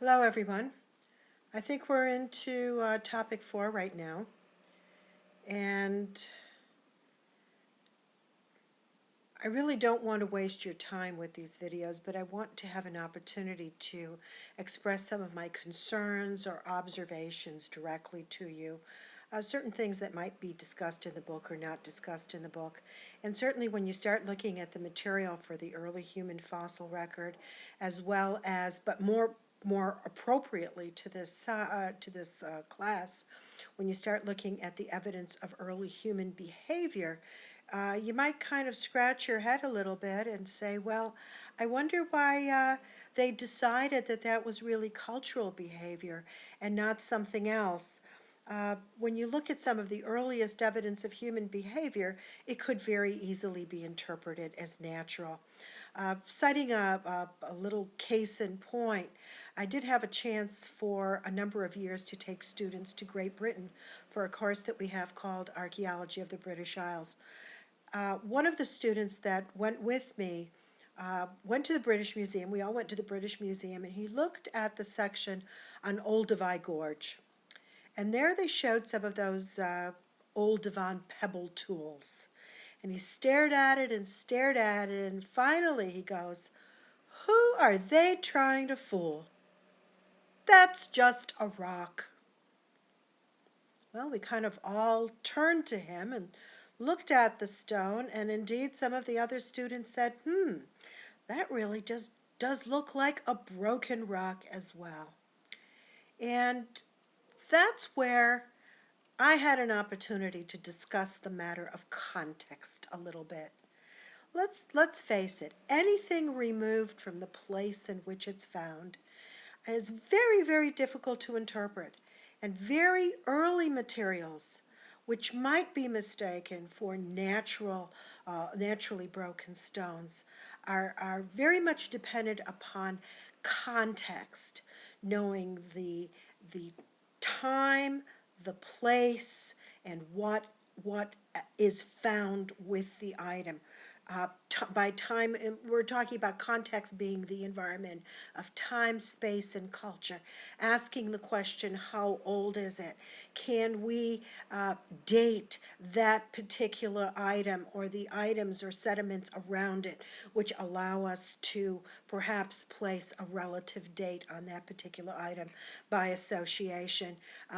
Hello everyone. I think we're into topic 4 right now, and I really don't want to waste your time with these videos, but I want to have an opportunity to express some of my concerns or observations directly to you. Certain things that might be discussed in the book or not discussed in the book. And certainly when you start looking at the material for the early human fossil record, as well as, but more appropriately to this class, when you start looking at the evidence of early human behavior, you might kind of scratch your head a little bit and say, well, I wonder why they decided that that was really cultural behavior and not something else. When you look at some of the earliest evidence of human behavior, it could very easily be interpreted as natural. Citing a little case in point, I did have a chance for a number of years to take students to Great Britain for a course that we have called Archaeology of the British Isles. One of the students that went with me went to the British Museum. We all went to the British Museum, and he looked at the section on Old Divide Gorge. And there they showed some of those old Devon pebble tools. And he stared at it and stared at it, and finally he goes, "Who are they trying to fool? That's just a rock." Well, we kind of all turned to him and looked at the stone, and indeed some of the other students said, that really just does look like a broken rock as well. And that's where I had an opportunity to discuss the matter of context a little bit. Let's face it, anything removed from the place in which it's found is very, very difficult to interpret. And very early materials, which might be mistaken for naturally broken stones, are very much dependent upon context, knowing the time, the place, and what is found with the item. By time, we're talking about context being the environment of time, space, and culture. Asking the question, how old is it? Can we date that particular item or the items or sediments around it, which allow us to perhaps place a relative date on that particular item by association?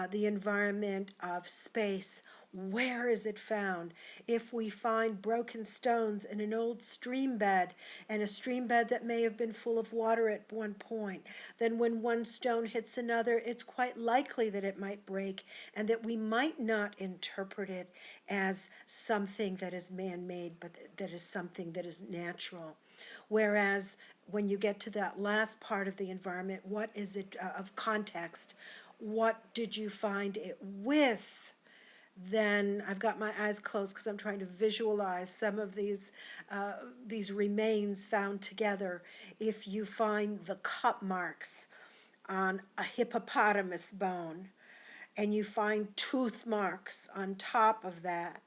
The environment of space. Where is it found? If we find broken stones in an old stream bed, and a stream bed that may have been full of water at one point, then when one stone hits another, it's quite likely that it might break, and that we might not interpret it as something that is man-made, but that is something that is natural. Whereas when you get to that last part of the environment, what is it of context? What did you find it with? Then I've got my eyes closed because I'm trying to visualize some of these remains found together. If you find the cut marks on a hippopotamus bone, and you find tooth marks on top of that,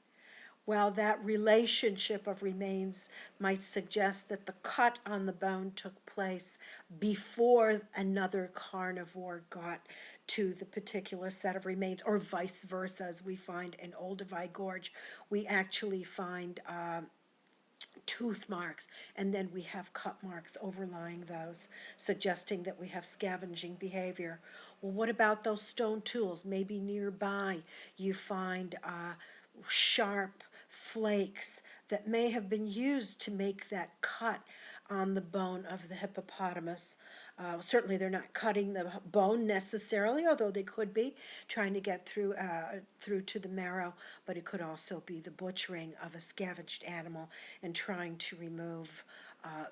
well, that relationship of remains might suggest that the cut on the bone took place before another carnivore got to the particular set of remains, or vice versa. As we find in Old Divide Gorge, we actually find tooth marks, and then we have cut marks overlying those, suggesting that we have scavenging behavior. Well, what about those stone tools? Maybe nearby you find sharp flakes that may have been used to make that cut on the bone of the hippopotamus. Certainly they're not cutting the bone necessarily, although they could be trying to get through to the marrow, but it could also be the butchering of a scavenged animal and trying to remove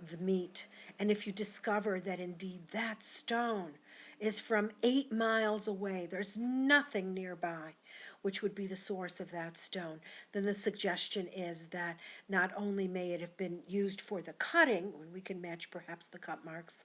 the meat. And if you discover that indeed that stone is from 8 miles away, there's nothing nearby which would be the source of that stone, then the suggestion is that not only may it have been used for the cutting, when we can match perhaps the cut marks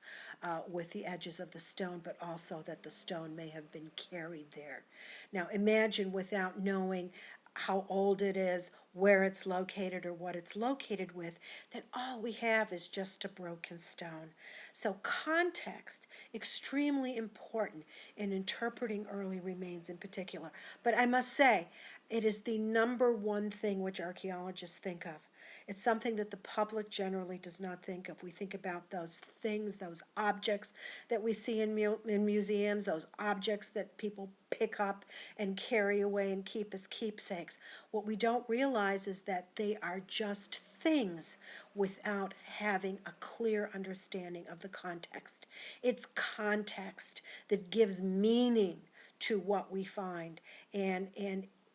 with the edges of the stone, but also that the stone may have been carried there. Now imagine, without knowing how old it is, where it's located, or what it's located with, then all we have is just a broken stone. So context, extremely important in interpreting early remains in particular. But I must say, it is the number one thing which archaeologists think of. It's something that the public generally does not think of. We think about those things, those objects that we see in museums, those objects that people pick up and carry away and keep as keepsakes. What we don't realize is that they are just things without having a clear understanding of the context. It's context that gives meaning to what we find, and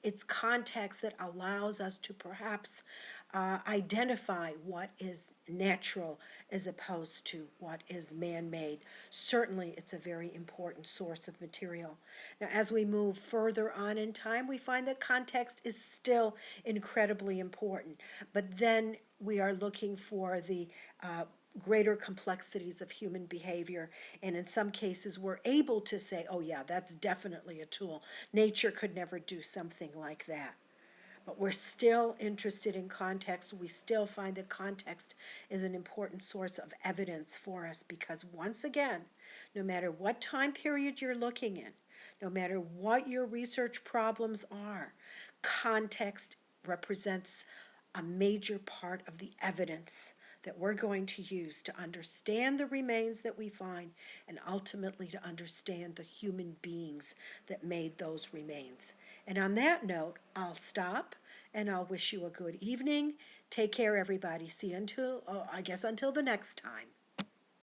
it's context that allows us to perhaps identify what is natural as opposed to what is man-made. Certainly, it's a very important source of material. Now, as we move further on in time, we find that context is still incredibly important, but then we are looking for the greater complexities of human behavior, and in some cases we're able to say, oh yeah, that's definitely a tool. Nature could never do something like that. But we're still interested in context. We still find that context is an important source of evidence for us because, once again, no matter what time period you're looking in, no matter what your research problems are, context represents a major part of the evidence that we're going to use to understand the remains that we find and ultimately to understand the human beings that made those remains. And on that note, I'll stop and I'll wish you a good evening. Take care, everybody. See you until, I guess, until the next time.